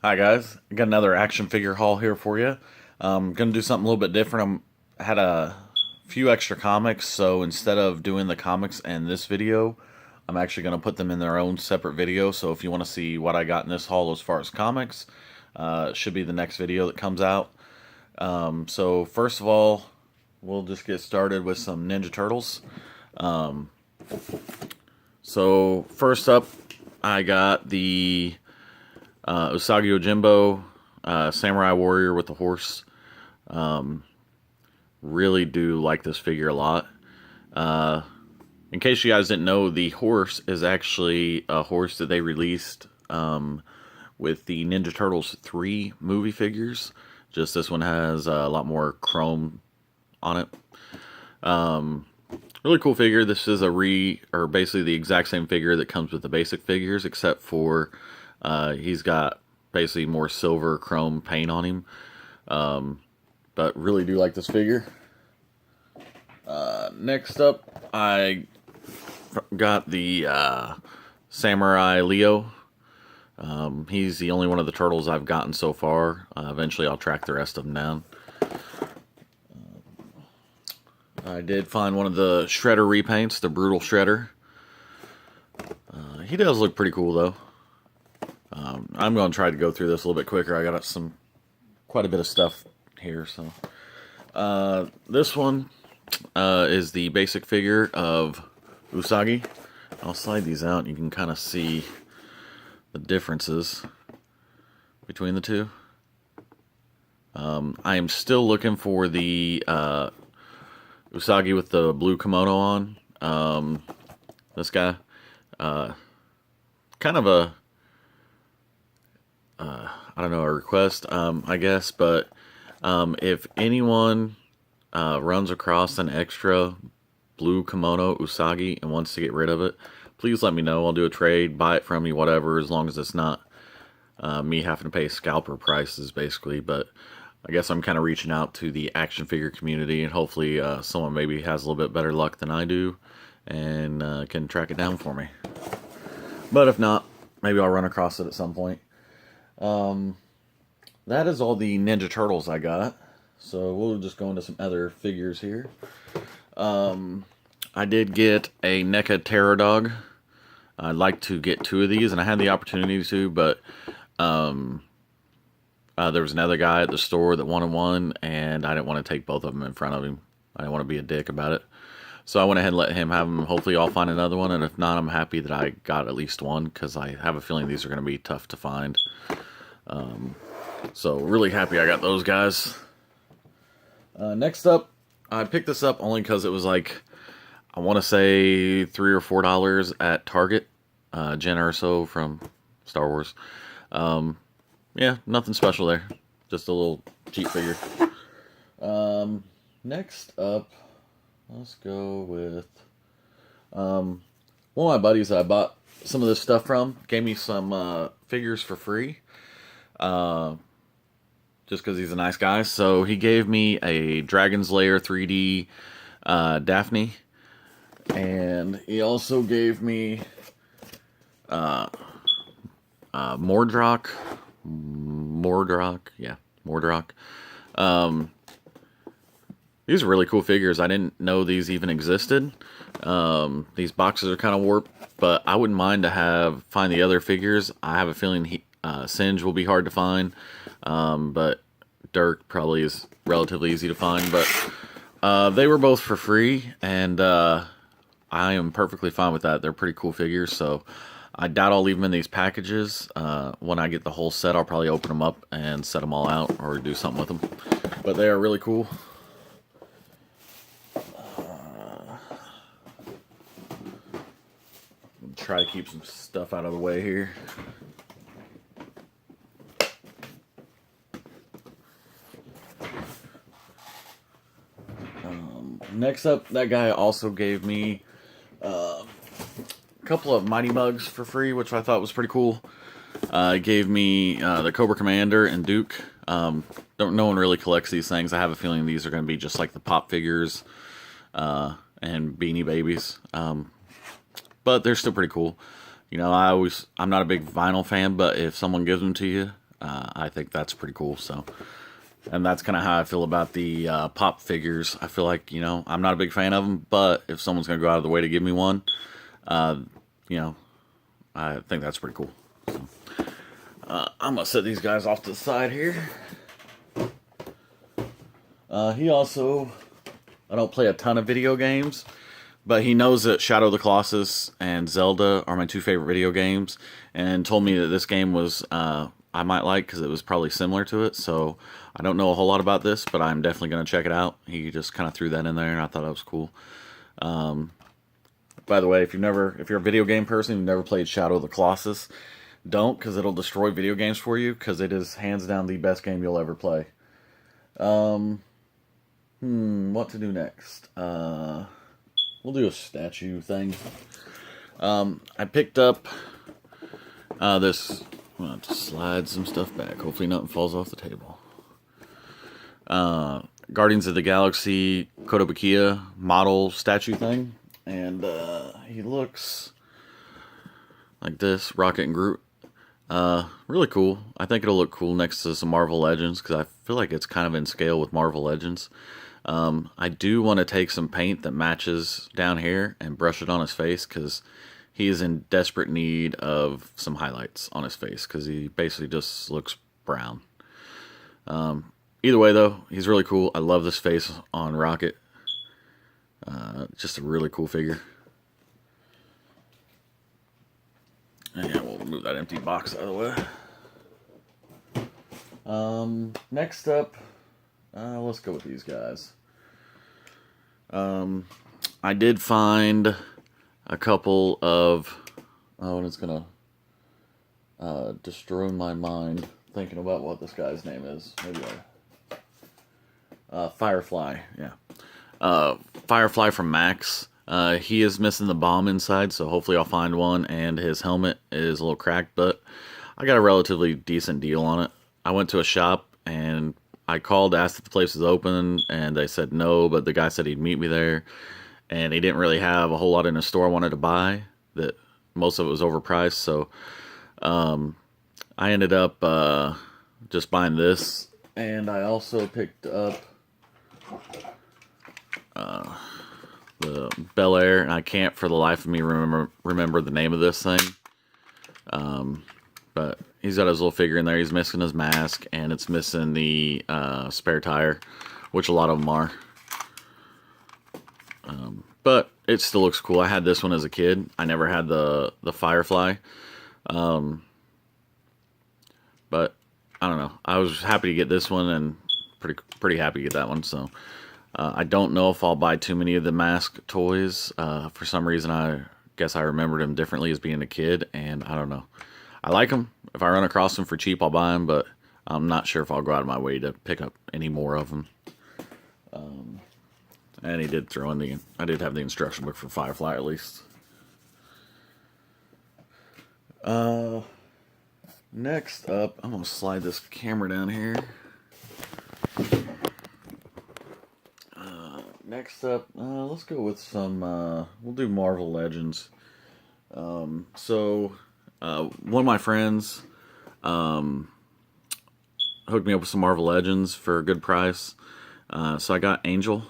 Hi guys, I got another action figure haul here for you. I'm gonna do something a little bit different. I had a few extra comics, so instead of doing the comics and this video, I'm actually gonna put them in their own separate video. So if you want to see what I got in this haul as far as comics, it should be the next video that comes out. So first of all, we'll just get started with some Ninja Turtles. So first up, I got the usagi Yojimbo, samurai warrior with the horse. Really do like this figure a lot. In case you guys didn't know, the horse is actually a horse that they released with the Ninja Turtles 3 movie figures. Just this one has a lot more chrome on it. Really cool figure. This is or basically the exact same figure that comes with the basic figures, except for he's got basically more silver chrome paint on him. But really do like this figure. Next up, I got the Samurai Leo. He's the only one of the turtles I've gotten so far. Eventually I'll track the rest of them down. I did find one of the Shredder repaints, the Brutal Shredder. He does look pretty cool though. I'm going to try to go through this a little bit quicker. I got quite a bit of stuff here. So this one is the basic figure of Usagi. I'll slide these out and you can kind of see the differences between the two. I am still looking for the Usagi with the blue kimono on. This guy, kind of a I don't know, a request, I guess, but if anyone runs across an extra blue kimono Usagi and wants to get rid of it, please let me know. I'll do a trade, buy it from you, whatever, as long as it's not me having to pay scalper prices, basically. But I guess I'm kind of reaching out to the action figure community, and hopefully someone maybe has a little bit better luck than I do and can track it down for me. But if not, maybe I'll run across it at some point. That is all the Ninja Turtles I got. So we'll just go into some other figures here. I did get a NECA Terror Dog. I'd like to get 2 of these, and I had the opportunity to, but there was another guy at the store that wanted one, and I didn't want to take both of them in front of him. I didn't want to be a dick about it. So I went ahead and let him have them. Hopefully I'll find another one, and if not, I'm happy that I got at least one, because I have a feeling these are going to be tough to find. So really happy I got those guys. Next up, I picked this up only because it was like, I want to say $3 or $4 at Target. Jen Erso from Star Wars. Yeah, nothing special there. Just a little cheap figure. Next up, let's go with one of my buddies that I bought some of this stuff from gave me some figures for free. Just because he's a nice guy. So he gave me a Dragon's Lair 3D Daphne. And he also gave me Mordrock. Yeah, Mordrock. These are really cool figures. I didn't know these even existed. These boxes are kind of warped, but I wouldn't mind to find the other figures. I have a feeling Singe will be hard to find, but Dirk probably is relatively easy to find. But they were both for free, and I am perfectly fine with that. They're pretty cool figures, so I doubt I'll leave them in these packages. When I get the whole set, I'll probably open them up and set them all out or do something with them. But they are really cool. Try to keep some stuff out of the way here. Next up, that guy also gave me a couple of Mighty Mugs for free, which I thought was pretty cool. He gave me the Cobra Commander and Duke. No one really collects these things. I have a feeling these are going to be just like the pop figures and Beanie Babies. But they're still pretty cool. You know, I'm not a big vinyl fan, but if someone gives them to you, I think that's pretty cool. So, and that's kind of how I feel about the pop figures. I feel like, you know, I'm not a big fan of them, but if someone's going to go out of the way to give me one, you know, I think that's pretty cool. So, I'm going to set these guys off to the side here. He also, I don't play a ton of video games, but he knows that Shadow of the Colossus and Zelda are my two favorite video games, and told me that this game was, I might like because it was probably similar to it. So I don't know a whole lot about this, but I'm definitely going to check it out. He just kind of threw that in there, and I thought that was cool. By the way, if you're a video game person, you've never played Shadow of the Colossus, don't, because it'll destroy video games for you, because it is hands down the best game you'll ever play. What to do next? We'll do a statue thing. I picked up this. I'm going to have to slide some stuff back. Hopefully nothing falls off the table. Guardians of the Galaxy Kotobukiya model statue thing. And he looks like this, Rocket and Groot. Really cool. I think it'll look cool next to some Marvel Legends, because I feel like it's kind of in scale with Marvel Legends. I do want to take some paint that matches down here and brush it on his face, because he is in desperate need of some highlights on his face, because he basically just looks brown. Either way, though, he's really cool. I love this face on Rocket. Just a really cool figure. And yeah, we'll move that empty box out of the way. Next up, let's go with these guys. I did find a couple of, and it's gonna destroy my mind thinking about what this guy's name is. Maybe Firefly, yeah. Firefly from m.a.s.k. He is missing the bomb inside, so hopefully I'll find one, and his helmet is a little cracked, but I got a relatively decent deal on it. I went to a shop, and I called, asked if the place was open, and they said no, but the guy said he'd meet me there, and he didn't really have a whole lot in the store I wanted to buy, that most of it was overpriced, so I ended up just buying this, and I also picked up the Bel Air, and I can't for the life of me remember the name of this thing. But he's got his little figure in there. He's missing his mask, and it's missing the spare tire, which a lot of them are. But it still looks cool. I had this one as a kid. I never had the Firefly. But I don't know. I was happy to get this one, and pretty happy to get that one. So I don't know if I'll buy too many of the m.a.s.k toys. For some reason, I guess I remembered him differently as being a kid, and I don't know. I like them. If I run across them for cheap, I'll buy them, but I'm not sure if I'll go out of my way to pick up any more of them. And he did throw in I did have the instruction book for Firefly at least. Next up, I'm going to slide this camera down here. Next up, let's go with some, we'll do Marvel Legends. So one of my friends hooked me up with some Marvel Legends for a good price. So I got Angel.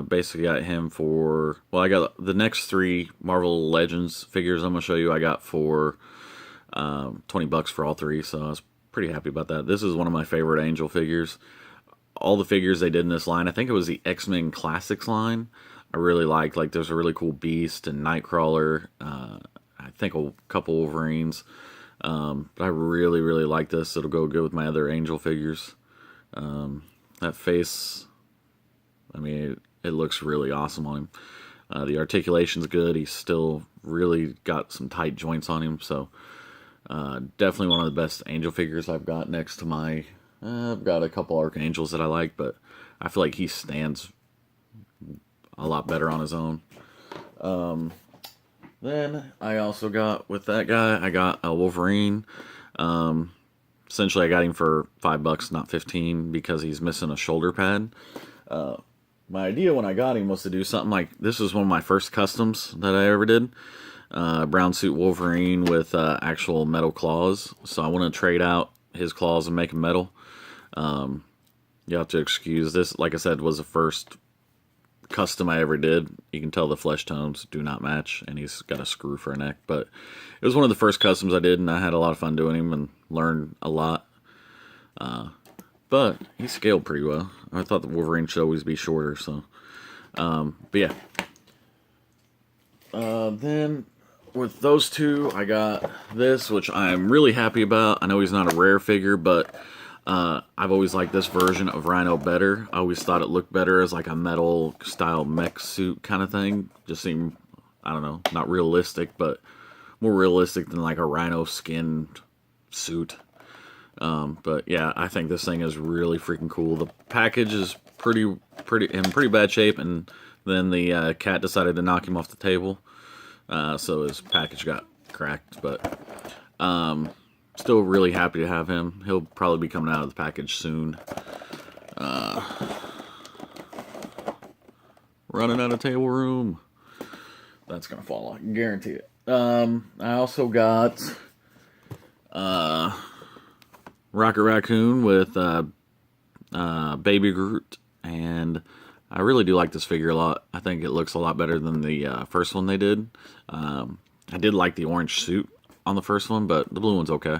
Basically got him for, well, I got the next three Marvel Legends figures I'm going to show you. I got for $20 for all three, so I was pretty happy about that. This is one of my favorite Angel figures. All the figures they did in this line, I think it was the X-Men Classics line, I really liked. Like, there's a really cool Beast and Nightcrawler, I think a couple Wolverines. But I really, really like this. It'll go good with my other Angel figures. That face, I mean, it looks really awesome on him. The articulation's good. He's still really got some tight joints on him. So definitely one of the best Angel figures I've got next to my... I've got a couple Archangels that I like, but I feel like he stands a lot better on his own. Then I also got, with that guy, I got a Wolverine. Essentially, I got him for $5, not 15, because he's missing a shoulder pad. My idea when I got him was to do something like, this was one of my first customs that I ever did. Brown suit Wolverine with actual metal claws. So I want to trade out his claws and make them metal. You have to excuse this. Like I said, was the first custom I ever did. You can tell the flesh tones do not match, and he's got a screw for a neck. But it was one of the first customs I did, and I had a lot of fun doing him and learned a lot. But he scaled pretty well. I thought the Wolverine should always be shorter, so. But yeah. Then with those two, I got this, which I'm really happy about. I know he's not a rare figure, but I've always liked this version of Rhino better. I always thought it looked better as like a metal style mech suit kind of thing. Just seemed, I don't know, not realistic, but more realistic than like a Rhino skin suit. But yeah, I think this thing is really freaking cool. The package is pretty in pretty bad shape, and then the cat decided to knock him off the table, so his package got cracked. But still really happy to have him. He'll probably be coming out of the package soon. Running out of table room. That's gonna fall. I can guarantee it. I also got Rocket Raccoon with Baby Groot, and I really do like this figure a lot. I think it looks a lot better than the first one they did. I did like the orange suit on the first one, but the blue one's okay.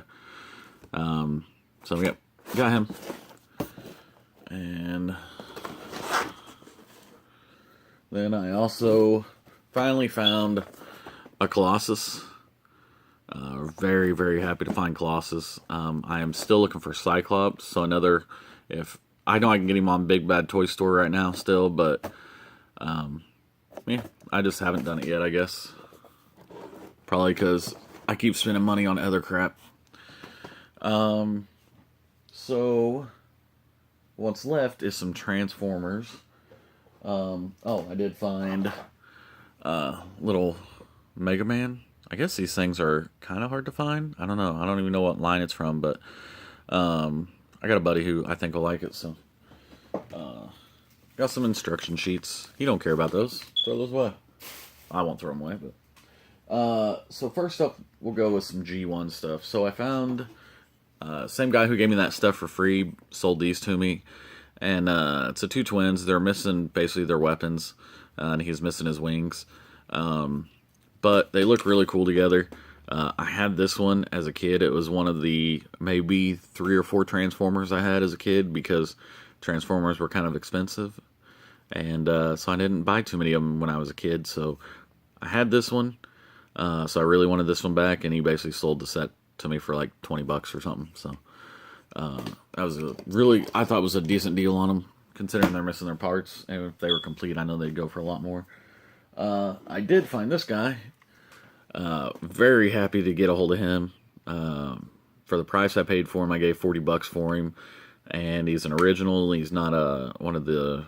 So yeah, got him. And then I also finally found a Colossus. Very, very happy to find Colossus. I am still looking for Cyclops, so another, if I know I can get him on Big Bad Toy Store right now still, but yeah, I just haven't done it yet, I guess. Probably because I keep spending money on other crap. So what's left is some Transformers. Oh, I did find little Mega Man. I guess these things are kind of hard to find. I don't know. I don't even know what line it's from, but I got a buddy who I think will like it, so got some instruction sheets. He don't care about those. Throw those away. I won't throw them away, but so first up, we'll go with some G1 stuff. So I found same guy who gave me that stuff for free sold these to me, and it's the two twins. They're missing basically their weapons, and he's missing his wings. But they look really cool together. I had this one as a kid. It was one of the maybe 3 or 4 Transformers I had as a kid, because Transformers were kind of expensive. And so I didn't buy too many of them when I was a kid. So I had this one. So I really wanted this one back, and he basically sold the set to me for like $20 or something. So that was I thought it was a decent deal on them, considering they're missing their parts. And if they were complete, I know they'd go for a lot more. I did find this guy. Very happy to get a hold of him. For the price I paid for him, I gave $40 for him. And he's an original. He's not one of the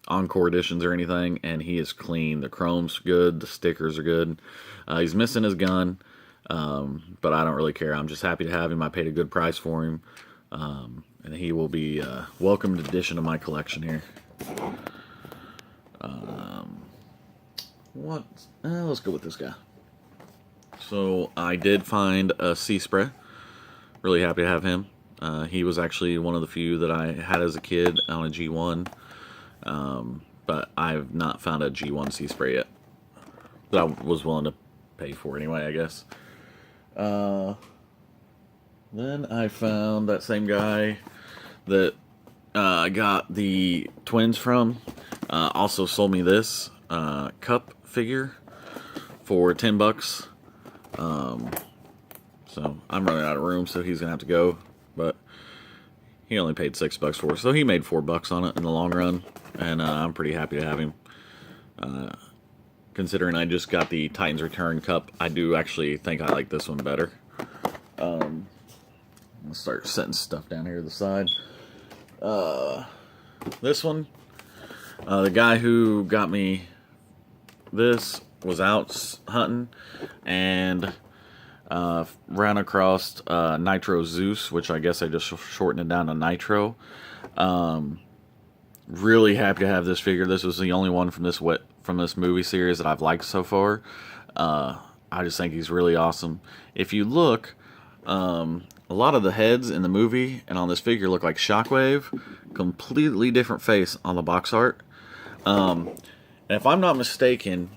Encore editions or anything. And he is clean. The chrome's good. The stickers are good. He's missing his gun. But I don't really care. I'm just happy to have him. I paid a good price for him. And he will be a welcomed addition to my collection here. Let's go with this guy. So I did find a Sea Spray. Really happy to have him. He was actually one of the few that I had as a kid on a G1. But I've not found a G1 Sea Spray yet that I was willing to pay for anyway, I guess. Then I found that same guy that I got the twins from. Also sold me this cup figure for $10. So I'm running out of room, so he's gonna have to go. But he only paid $6 for it, so he made $4 on it in the long run, and I'm pretty happy to have him. Considering I just got the Titans Return cup, I do actually think I like this one better. Let's start setting stuff down here to the side. This one, the guy who got me this was out hunting and ran across Nitro Zeus, which I guess I just shortened it down to Nitro. Really happy to have this figure. This was the only one from this movie series that I've liked so far. I just think he's really awesome. If you look, A lot of the heads in the movie and on this figure look like Shockwave. Completely different face on the box art. And if I'm not mistaken,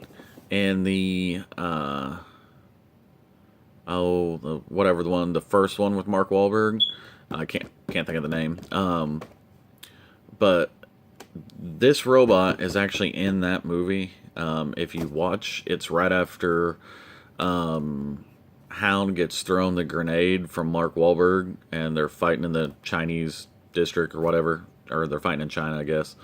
in the the first one with Mark Wahlberg, I can't think of the name. But this robot is actually in that movie. If you watch, it's right after Hound gets thrown the grenade from Mark Wahlberg, and they're fighting in the Chinese district or whatever, or they're fighting in China, I guess.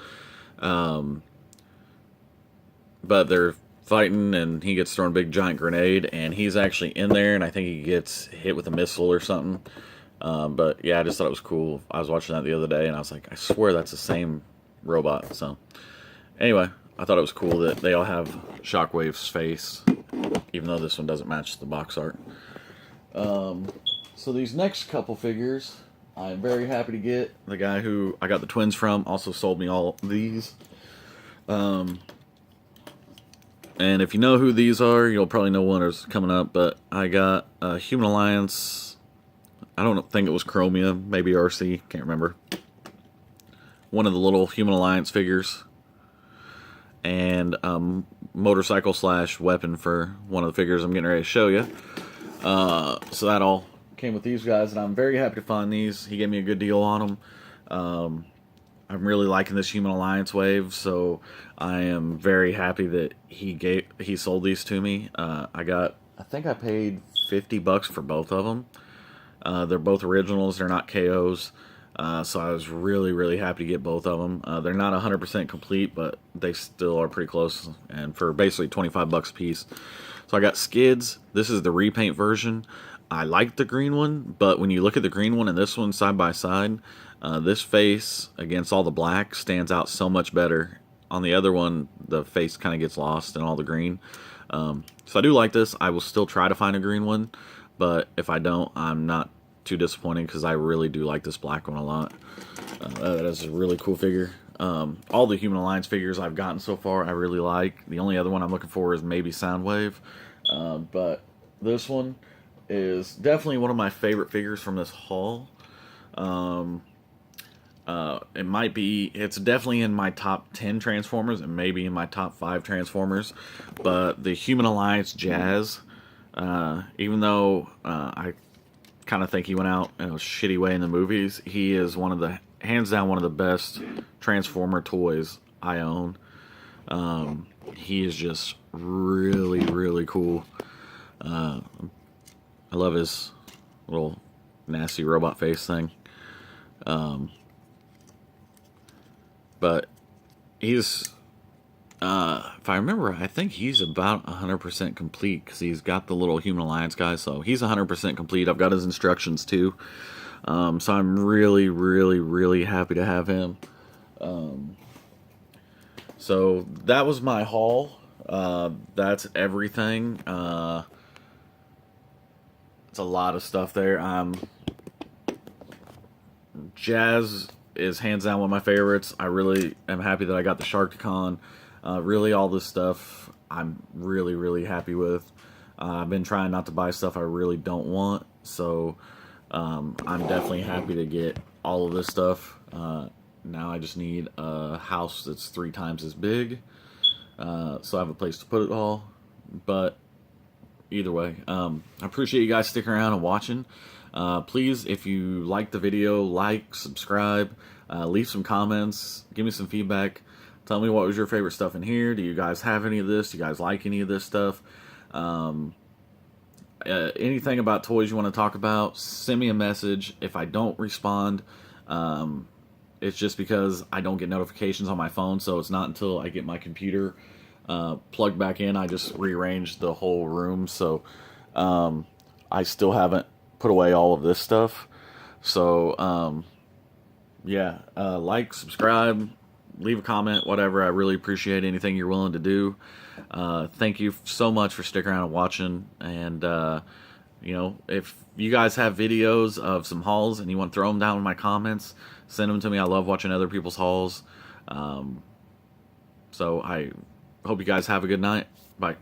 But they're fighting, and he gets thrown a big giant grenade, and he's actually in there, and I think he gets hit with a missile or something. But yeah, I just thought it was cool. I was watching that the other day, and I was like, I swear that's the same robot. So anyway, I thought it was cool that they all have Shockwave's face, even though this one doesn't match the box art. So these next couple figures, I'm very happy to get. The guy who I got the twins from also sold me all these. And if you know who these are, you'll probably know one is coming up. But I got Human Alliance. I don't think it was Chromia, maybe RC, can't remember. One of the little Human Alliance figures. And motorcycle / weapon for one of the figures I'm getting ready to show you. So that all came with these guys, and I'm very happy to find these. He gave me a good deal on them. I'm really liking this Human Alliance wave, so I am very happy that he sold these to me. I think I paid $50 for both of them. They're both originals. They're not KOs. So I was really, really happy to get both of them. They're not 100% complete, but they still are pretty close, and for basically $25 a piece. So I got Skids. This is the repaint version. I like the green one, but when you look at the green one and this one side by side, this face against all the black stands out so much better. On the other one, the face kind of gets lost in all the green. So I do like this. I will still try to find a green one, but if I don't, I'm not too disappointed because I really do like this black one a lot. That is a really cool figure. All the Human Alliance figures I've gotten so far I really like. The only other one I'm looking for is maybe Soundwave. But this one is definitely one of my favorite figures from this haul. It's definitely in my top 10 Transformers and maybe in my top 5 Transformers. But the Human Alliance Jazz, even though I kind of think he went out in a shitty way in the movies, he is hands down one of the best Transformer toys I own. He is just really, really cool. I love his little nasty robot face thing. But he's, if I remember, I think he's about 100% complete because he's got the little Human Alliance guy, so he's 100% complete. I've got his instructions too. So I'm really, really, really happy to have him. So that was my haul. That's everything. It's a lot of stuff there. Jazz is hands down one of my favorites. I really am happy that I got the Sharkticon. Really, all this stuff I'm really, really happy with. I've been trying not to buy stuff I really don't want, so I'm definitely happy to get all of this stuff. Now I just need a house that's 3 times as big, so I have a place to put it all. But either way, I appreciate you guys sticking around and watching. Please, if you like the video, like, subscribe, leave some comments, give me some feedback. Tell me what was your favorite stuff in here. Do you guys have any of this? Do you guys like any of this stuff? Anything about toys you want to talk about, send me a message. If I don't respond, it's just because I don't get notifications on my phone, so it's not until I get my computer plugged back in. I just rearranged the whole room, so I still haven't put away all of this stuff. So yeah, like, subscribe, leave a comment, whatever. I really appreciate anything you're willing to do. Thank you so much for sticking around and watching. And you know, if you guys have videos of some hauls and you want to throw them down in my comments, send them to me. I love watching other people's hauls. So I hope you guys have a good night. Bye.